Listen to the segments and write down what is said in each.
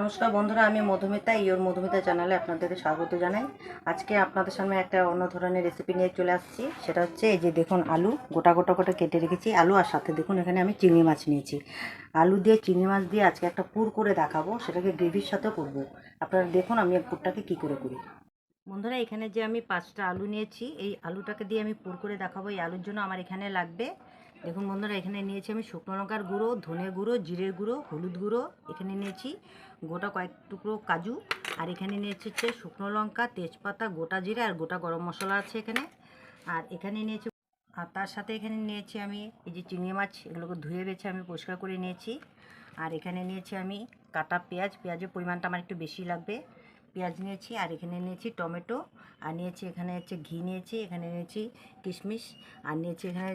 নমস্কার বন্ধুরা, আমি মধুমিতা ইয়োর মধুমিতা চ্যানেলে আপনাদেরকে স্বাগত জানাই। আজকে আপনাদের সামনে একটা অন্য ধরনের রেসিপি নিয়ে চলে আসছি। সেটা হচ্ছে এই যে দেখুন, আলু গোটা গোটা করে কেটে রেখেছি আলু, আর সাথে দেখুন এখানে আমি চিংড়ি মাছ নিয়েছি। আলু দিয়ে চিংড়ি মাছ দিয়ে আজকে একটা পুর করে দেখাবো, সেটাকে গ্রেভির সাথে করবো। আপনারা দেখুন আমি পুরটাকে কী করে করি। বন্ধুরা, এখানে যে আমি 5টা আলু নিয়েছি, এই আলুটাকে দিয়ে আমি পুর করে দেখাবো। এই আলুর জন্য আমার এখানে লাগবে, দেখুন বন্ধুরা, এখানে নিয়েছি আমি শুকনো লঙ্কার গুঁড়ো, ধনে গুঁড়ো, জিরের গুঁড়ো, হলুদ গুঁড়ো, এখানে নিয়েছি গোটা কয়েক টুকরো কাজু, আর এখানে নিয়েছি হচ্ছে শুকনো লঙ্কা, তেজপাতা, গোটা জিরে আর গোটা গরম মশলা আছে এখানে। আর এখানে নিয়েছি, আর তার সাথে এখানে নিয়েছি আমি এই যে চিংড়ি মাছ, এগুলোকে ধুয়ে বেছে আমি পরিষ্কার করে নিয়েছি। আর এখানে নিয়েছি আমি কাটা পেঁয়াজ, পেঁয়াজের পরিমাণটা আমার একটু বেশি লাগবে, পেঁয়াজ নিয়েছি। আর এখানে নিয়েছি টমেটো, আর নিয়েছি এখানে হচ্ছে ঘি নিয়েছি, এখানে নিয়েছি কিশমিশ, আর নিয়েছি এখানে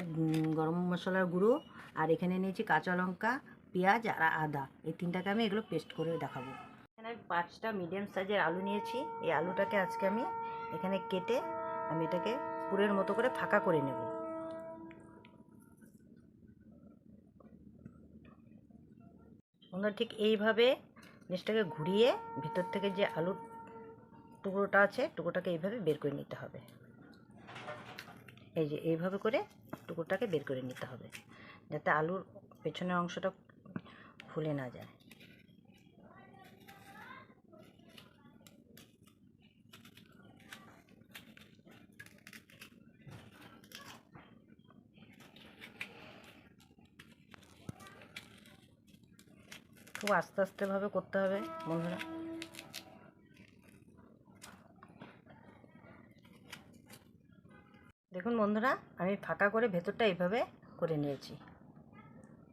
গরম মশলার গুঁড়ো, আর এখানে নিয়েছি কাঁচা লঙ্কা, পেঁয়াজ আর আদা। এই তিনটাকে আমি এগুলো পেস্ট করে দেখাবো। এখানে আমি 5টা মিডিয়াম সাইজের আলু নিয়েছি। এই আলুটাকে আজকে আমি এখানে কেটে আমি এটাকে পুরের মতো করে ফাঁকা করে নেব। বন্ধুরা, ঠিক এইভাবে জিনিসটাকে ঘুরিয়ে ভিতর থেকে যে আলুর টুকরোটা আছে, টুকরোটাকে এইভাবে বের করে নিতে হবে। এই যে এইভাবে করে টুকরোটাকে বের করে নিতে হবে, যাতে আলুর পেছনের অংশটা ফুলে না যায়। খুব আস্তে আস্তেভাবে করতে হবে বন্ধুরা। দেখুন বন্ধুরা, আমি ফাঁকা করে ভেতরটা এইভাবে করে নিয়েছি।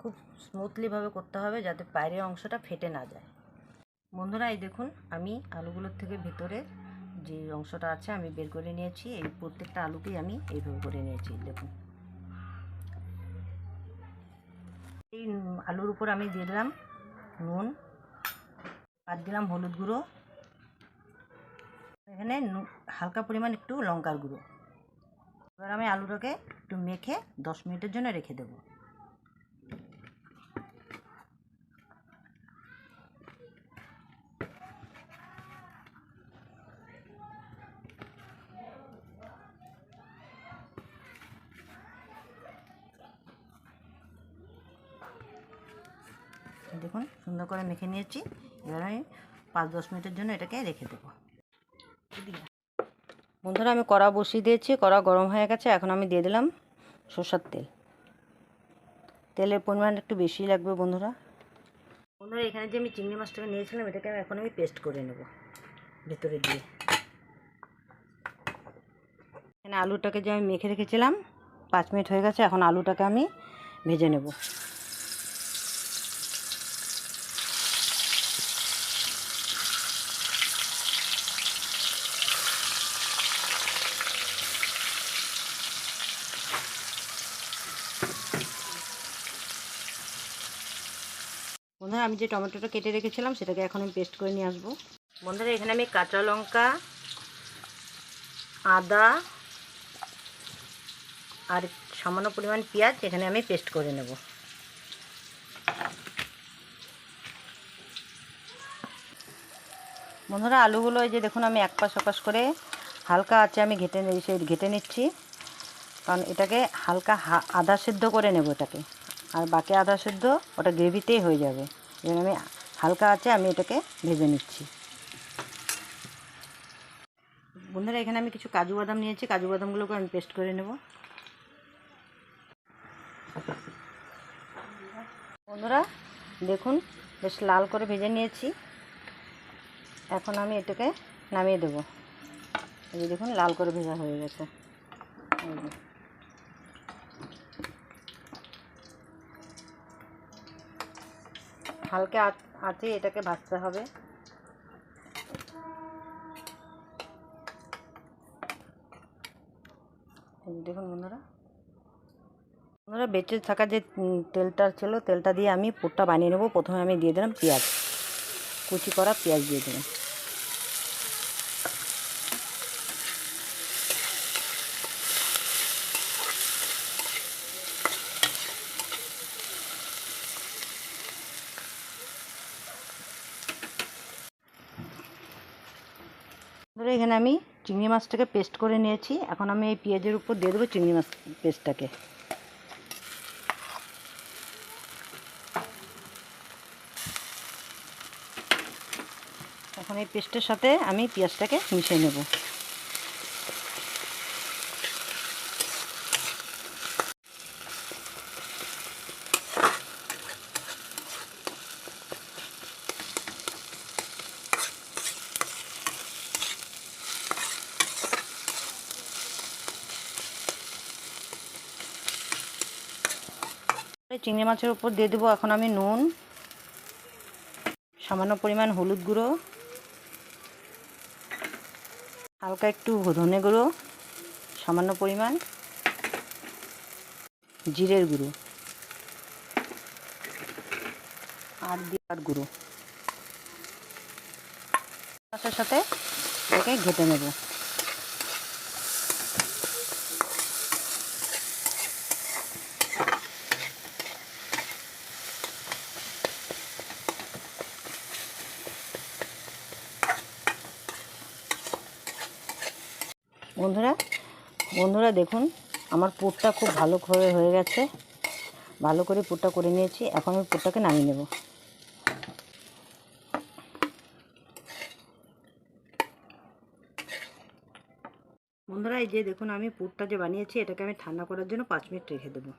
খুব স্মুথলিভাবে করতে হবে, যাতে বাইরের অংশটা ফেটে না যায়। বন্ধুরা, এই দেখুন আমি আলুগুলোর থেকে ভেতরে যে অংশটা আছে আমি বের করে নিয়েছি। এই প্রত্যেকটা আলুকেই আমি এইভাবে করে নিয়েছি। দেখুন, এই আলুর উপর আমি দিয়ে দিলাম নুন, আর দিলাম হলুদ গুঁড়ো, এখানে হালকা পরিমাণ একটু লঙ্কার গুঁড়ো। এবার আমি আলুটাকে একটু মেখে 10 মিনিটের জন্য রেখে দেবো। দেখুন সুন্দর করে মেখে নিয়েছি। এবার আমি 5-10 মিনিটের জন্য এটাকে রেখে দেবো। বন্ধুরা, আমি কড়া বসিয়ে দিয়েছি, কড়া গরম হয়ে গেছে। এখন আমি দিয়ে দিলাম সরষের তেল। তেলের পরিমাণ একটু বেশি লাগবে বন্ধুরা। বন্ধুরা, এখানে যে আমি চিংড়ি মাছটাকে নিয়েছিলাম, এটাকে এখন আমি পেস্ট করে নেব ভেতরে দিয়ে। এখানে আলুটাকে যে আমি মেখে রেখেছিলাম, 5 মিনিট হয়ে গেছে। এখন আলুটাকে আমি ভেজে নেব। বন্ধুরা, আমি যে টমেটোটা কেটে রেখেছিলাম সেটাকে এখন আমি পেস্ট করে নিয়ে আসবো। বন্ধুরা, এখানে আমি কাঁচা লঙ্কা, আদা আর সামান্য পরিমাণ পেঁয়াজ এখানে আমি পেস্ট করে নেব। বন্ধুরা, আলুগুলো এই যে দেখুন আমি এক পাশ ওপাশ করে হালকা আছে আমি ঘেটে নিচ্ছি, কারণ এটাকে হালকা আধা সিদ্ধ করে নেব এটাকে, আর বাকি আধা সিদ্ধ ওটা গ্রেভিতেই হয়ে যাবে। এবার আমি হালকা আছে আমি এটাকে ভেজে নিচ্ছি। বন্ধুরা, এখানে আমি কিছু কাজু বাদাম নিয়েছি, কাজু বাদামগুলোকে আমি পেস্ট করে নেব। বন্ধুরা, দেখুন বেশ লাল করে ভেজে নিয়েছি। এখন আমি এটাকে নামিয়ে দেব। এই যে দেখুন লাল করে ভেজা হয়ে গেছে। হালকা আঁচে এটাকে ভাজতে হবে। দেখুন বন্ধুরা, বেঁচে থাকা যে তেলটা ছিল, তেলটা দিয়ে আমি পুরটা বানিয়ে নেব। প্রথমে আমি দিয়ে দিলাম পেঁয়াজ, কুচি করা পেঁয়াজ দিয়ে দিলাম। ধরে এখানে আমি চিংড়ি মাছটাকে পেস্ট করে নিয়েছি। এখন আমি এই পেঁয়াজের উপর দিয়ে দেবো চিংড়ি মাছ পেস্টটাকে। এখন এই পেস্টের সাথে আমি পেঁয়াজটাকে মিশিয়ে নেব। চিংড়ি মাছের উপর দিয়ে দেবো এখন আমি নুন, সামান্য পরিমাণ হলুদ গুঁড়ো, হালকা একটু ধনে গুঁড়ো, সামান্য পরিমাণ জিরের গুঁড়ো আর জিরার গুঁড়ো। মাছের সাথে এটাকে ঘেটে নেব। বন্ধুরা দেখুন আমার পুরটা খুব ভালো করে হয়ে গেছে। ভালো করে পুরটা করে নিয়েছি। এখন আমি পুরটাকে নামিয়ে নেব। বন্ধুরা এই যে দেখুন আমি পুরটা যে বানিয়েছি এটাকে আমি ঠান্ডা করার জন্য 5 মিনিট রেখে দেবো।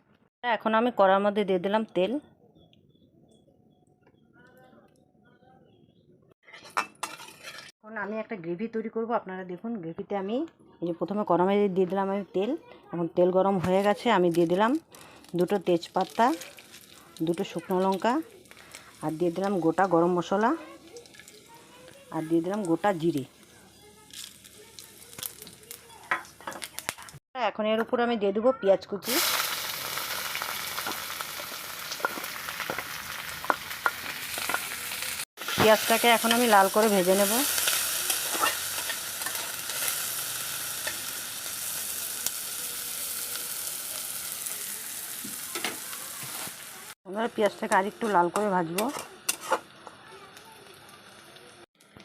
এখন আমি কড়ার মধ্যে দিয়ে দিলাম তেল। এখন আমি একটা গ্রেভি তৈরি করব। আপনারা দেখুন গ্রেভিতে আমি এই যে প্রথমে কড়ার মধ্যে দিয়ে দিলাম আমি তেল। এখন তেল গরম হয়ে গেছে। আমি দিয়ে দিলাম 2টো তেজপাতা, 2টো শুকনো লঙ্কা, আর দিয়ে দিলাম গোটা গরম মশলা, আর দিয়ে দিলাম গোটা জিরে। এখন এর উপর আমি দিয়ে দেবো পেঁয়াজ কুচি। পেঁয়াজটাকে এখন আমি লাল করে ভেজে নেব। বন্ধুরা পেঁয়াজটাকে আরেকটু লাল করে ভাজবো।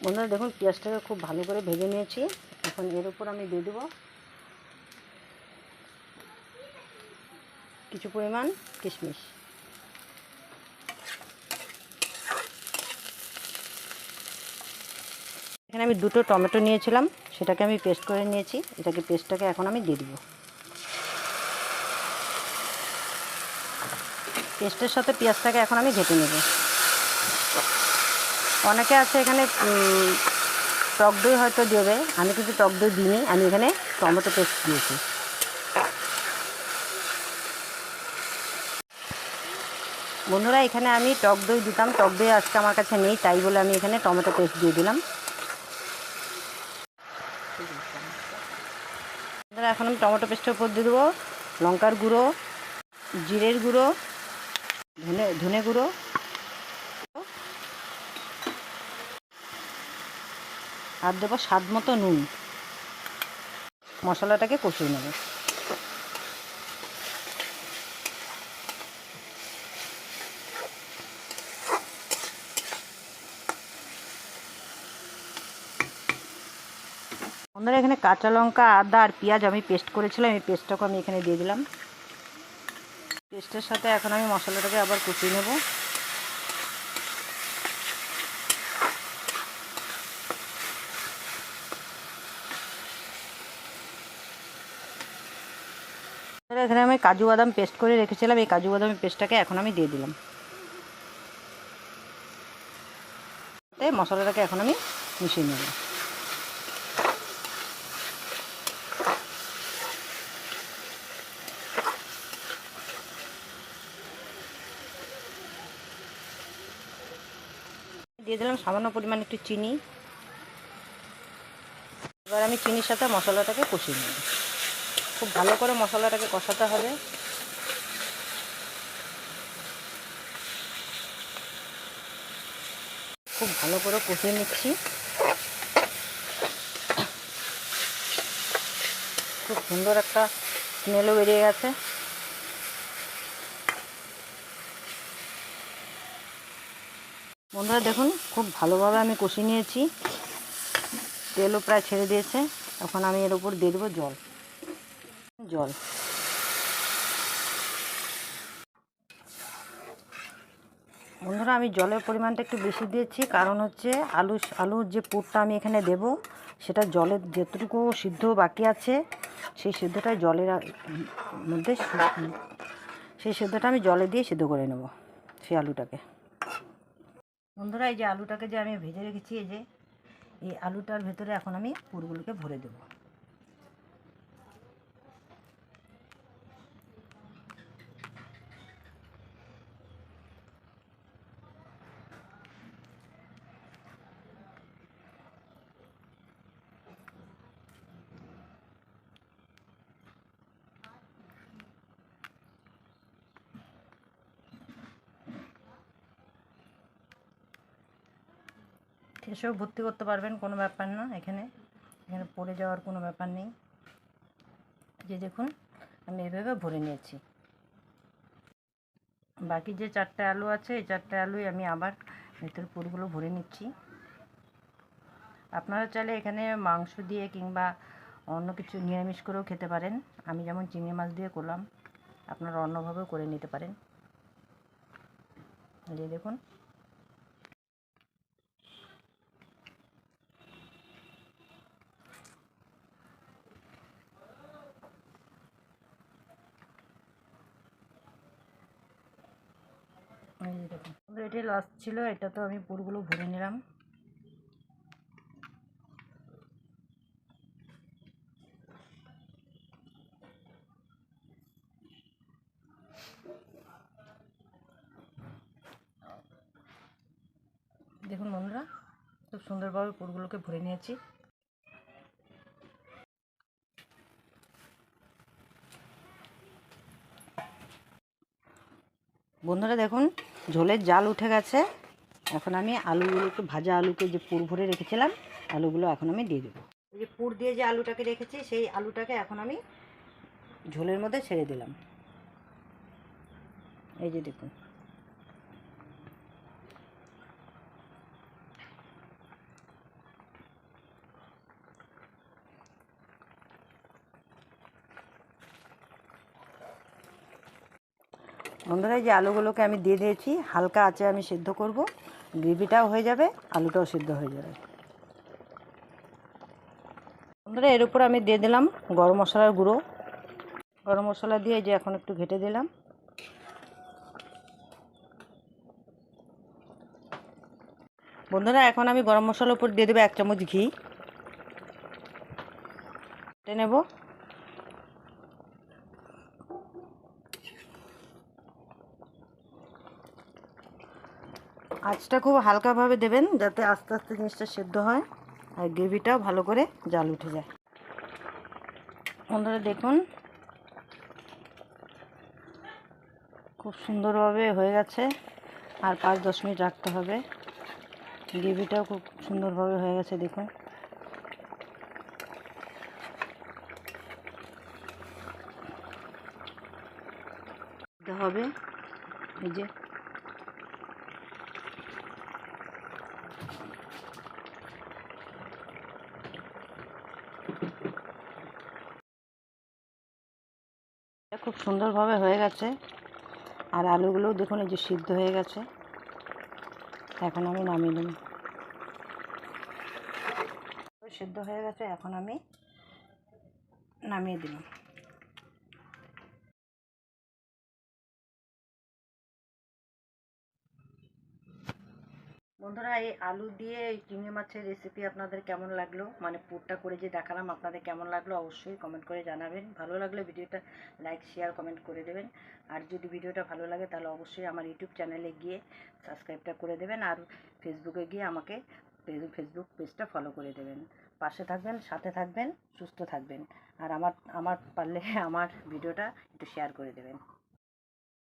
বন্ধুরা দেখুন পেঁয়াজটাকে খুব ভালো করে ভেজে নিয়েছি। এখন এর উপর আমি দিয়ে দেবো কিছু পরিমাণ কিশমিশ। এখানে আমি 2টো টমেটো নিয়েছিলাম, সেটাকে আমি পেস্ট করে নিয়েছি। পেস্টটাকে এখন আমি দিয়ে দেবো। পেস্টের সাথে পেঁয়াজটাকে এখন আমি ঘেটে নেব। অনেকে আছে এখানে টক দই হয়তো দেবে, আমি কিন্তু টক দই দিইনি। আমি এখানে টমেটো পেস্ট দিয়েছি। বন্ধুরা এখানে আমি টক দই দিতাম, টক দই আজকে আমার কাছে নেই, তাই বলে আমি এখানে টমেটো পেস্ট দিয়ে দিলাম। বন্ধুরা এখন আমি টমেটো পেস্টের উপর দিয়ে দেবো লঙ্কার গুঁড়ো, জিরের গুঁড়ো, ধনে গুঁড়ো আর দেবো স্বাদ মতো নুন। মশলাটাকে কষিয়ে নেব। বন্ধুরা এখানে কাঁচা লঙ্কা, আদা আর পেঁয়াজ আমি পেস্ট করেছিলাম, এই পেস্টটাকে আমি এখানে দিয়ে দিলাম। পেস্টের সাথে এখন আমি মশলাটাকে আবার কষিয়ে নেব। এখানে আমি কাজু বাদাম পেস্ট করে রেখেছিলাম, এই কাজু বাদামের পেস্টটাকে এখন আমি দিয়ে দিলাম। মশলাটাকে এখন আমি মিশিয়ে নেব। দিয়ে দিলাম সামান্য পরিমাণ একটু চিনি। এবার আমি চিনির সাথে মশলাটাকে কষিয়ে নেব। খুব ভালো করে মশলাটাকে কষাতে হবে। খুব ভালো করে কষিয়ে নিচ্ছি। খুব সুন্দর একটা স্মেলও বেরিয়ে গেছে। বন্ধুরা দেখুন খুব ভালোভাবে আমি কষিয়ে নিয়েছি। তেলও প্রায় ছেড়ে দিয়েছে। এখন আমি এর উপর দিয়ে দেবো জল। বন্ধুরা, আমি জলের পরিমাণটা একটু বেশি দিয়েছি, কারণ হচ্ছে আলুর যে পুরটা আমি এখানে দেব, সেটা জলের যতটুকু সিদ্ধ বাকি আছে সেই সিদ্ধটা জলের মধ্যে, সেই সিদ্ধটা আমি জলে দিয়ে সিদ্ধ করে নেব সেই আলুটাকে। বন্ধুরা, এই যে আলুটাকে যে আমি ভেজে রেখেছি, এই আলুটার ভেতরে এখন আমি পুরগুলোকে ভরে দেবো। এসব ভর্তি করতে পারবেন, কোনো ব্যাপার না। এখানে পড়ে যাওয়ার কোনো ব্যাপার নেই। যে দেখুন, আমি এভাবে ভরে নিয়েছি। বাকি যে 4টে আলু আছে, এই 4টে আলুই আমি আবার ভেতর পুরগুলো ভরে নিচ্ছি। আপনারা চাইলে এখানে মাংস দিয়ে কিংবা অন্য কিছু নিরামিষ করেও খেতে পারেন। আমি যেমন চিংড়ি মাছ দিয়ে করলাম, আপনারা অন্যভাবেও করে নিতে পারেন। এই দেখুন, এটাই লাস্ট ছিল। এটা তো আমি পুরগুলো ভরে নিলাম। দেখুন বন্ধুরা, খুব সুন্দরভাবে পুরগুলোকে ভরে নিয়েছি। বন্ধুরা দেখুন, ঝোলের জাল উঠে গেছে। এখন আমি আলুগুলোকে, ভাজা আলুকে যে পুর ভরে রেখেছিলাম, আলুগুলো এখন আমি দিয়ে দেবো। এই যে পুর দিয়ে যে আলুটাকে রেখেছি, সেই আলুটাকে এখন আমি ঝোলের মধ্যে ছেড়ে দিলাম। এই যে দেখুন, বন্ধুরা, এই যে আলুগুলোকে আমি দিয়ে দিয়েছি। হালকা আঁচে আমি সিদ্ধ করব, গ্রেভিটাও হয়ে যাবে, আলুটাও সিদ্ধ হয়ে যাবে। বন্ধুরা, এর উপর আমি দিয়ে দিলাম গরম মশলার গুঁড়ো। গরম মশলা দিয়ে যে এখন একটু ঘেটে দিলাম। বন্ধুরা, এখন আমি গরম মশলার উপর দিয়ে দেবো 1 চামচ ঘি। নেব। আঁচটা খুব হালকাভাবে দেবেন, যাতে আস্তে আস্তে জিনিসটা সেদ্ধ হয় আর গ্রেভিটাও ভালো করে জাল উঠে যায়। বন্ধুরা দেখুন, খুব সুন্দরভাবে হয়ে গেছে। আর 5-10 মিনিট রাখতে হবে। গ্রেভিটাও খুব সুন্দরভাবে হয়ে গেছে, দেখুন। হবে এই যে, খুব সুন্দরভাবে হয়ে গেছে। আর আলুগুলোও দেখুন, এই যে সিদ্ধ হয়ে গেছে। এখন আমি নামিয়ে নেব। সিদ্ধ হয়ে গেছে, এখন আমি নামিয়ে দিলাম। বন্ধুরা, এই আলু দিয়ে এই চিংড়ি মাছের রেসিপি আপনাদের কেমন লাগলো, মানে পুরটা করে যে দেখালাম, আপনাদের কেমন লাগলো অবশ্যই কমেন্ট করে জানাবেন। ভালো লাগলে ভিডিওটা লাইক, শেয়ার, কমেন্ট করে দেবেন। আর যদি ভিডিওটা ভালো লাগে তাহলে অবশ্যই আমার ইউটিউব চ্যানেলে গিয়ে সাবস্ক্রাইবটা করে দেবেন। আর ফেসবুকে গিয়ে আমাকে ফেসবুক পেজটা ফলো করে দেবেন। পাশে থাকবেন, সাথে থাকবেন, সুস্থ থাকবেন। আর আমার পারলে আমার ভিডিওটা একটু শেয়ার করে দেবেন।